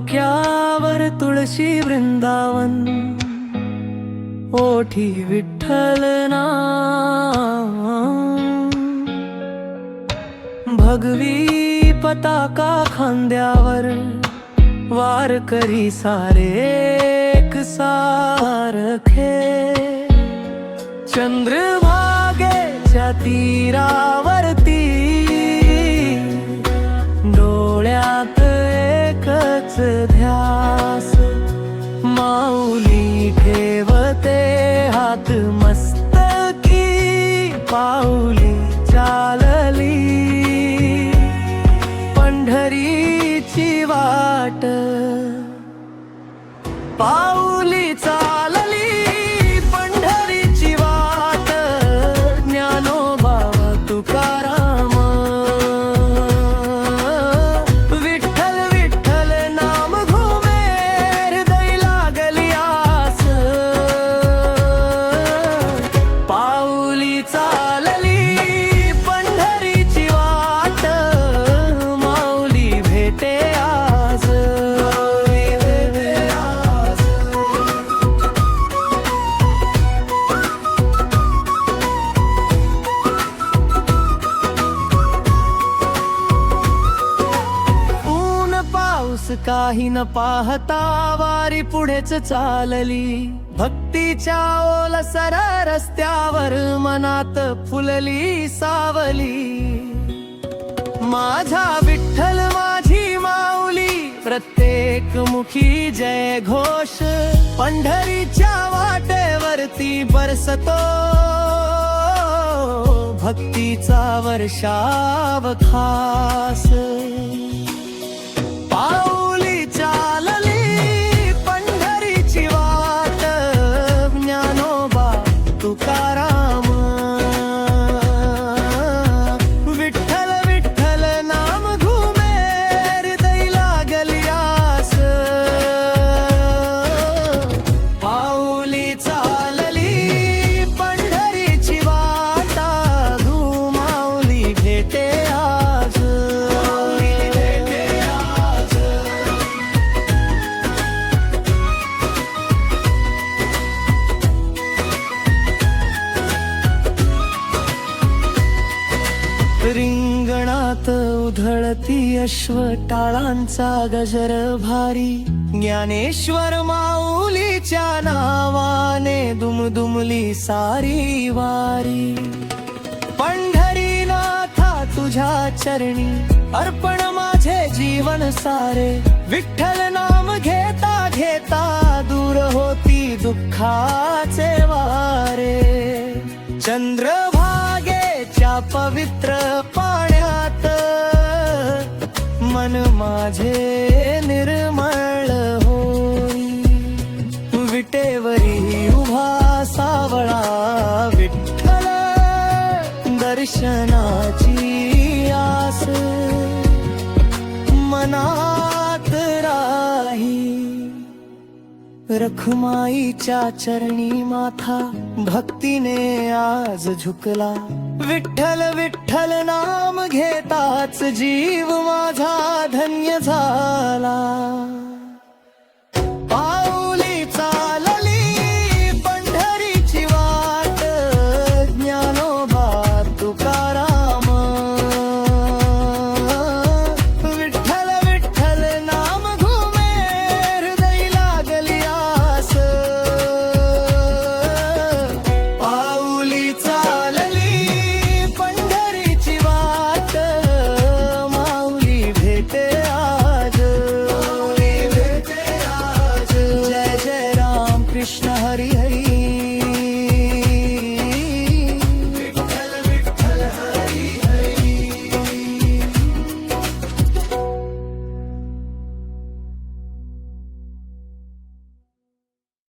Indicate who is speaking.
Speaker 1: डोक्यावर तुळशी वृंदावन, ओठी विठ्ठल नाम, भगवी पताका खांद्यावर, वारकरी सारे एक सारखे, चंद्रभागेच्या तीरावरती, डोळ्यात एकच ध्यास, माऊली ठेवते हात मस्तकी, पाऊली चालली पंढरीची वाट, पाऊली चालली पंढरीची वाट, ज्ञानोबा तुकाराम, विठ्ठल विठ्ठल नाम घुमे हृदय लागली आस, पाऊली चालली पंढरीची वाट, माऊली भेटे आज, काही न पाहता वारी पुढेच चालली, भक्तीच्या ओलसर रस्त्यावर मनात फुलली सावली, माझा विठ्ठल माझी माऊली, प्रत्येक मुखी जय घोष, पंढरीच्या वाटेवरती बरसतो भक्तीचा वर्षाव खास, पाऊली चालली पंढरीची वाट, ज्ञानोबा तुकाराम, विठ्ठल विठ्ठल नाम घुमे हृदय लागली आस, पाऊली चालली पंढरीची वाट, माऊली भेटे आज, रिंगणात उधळती अश्व टाळांचा गजर भारी, ज्ञानेश्वर माऊलीच्या नावाने दुमदुमली सारी वारी, पंढरीनाथा तुझ्या चरणी अर्पण माझे जीवन सारे, विठ्ठल नाम घेता घेता दूर होती दुःखाचे वारे, चंद्रभागेच्या पवित्र पाण्यात मन माझे निर्मळ होई, विटेवरी उभा सावळा विठ्ठल, दर्शनाची आस मनात राही, रखुमाईच्या चरणी माथा भक्तीने आज झुकला, विठ्ठल विठ्ठल नाम घेताच जीव माझा धन्य झाला.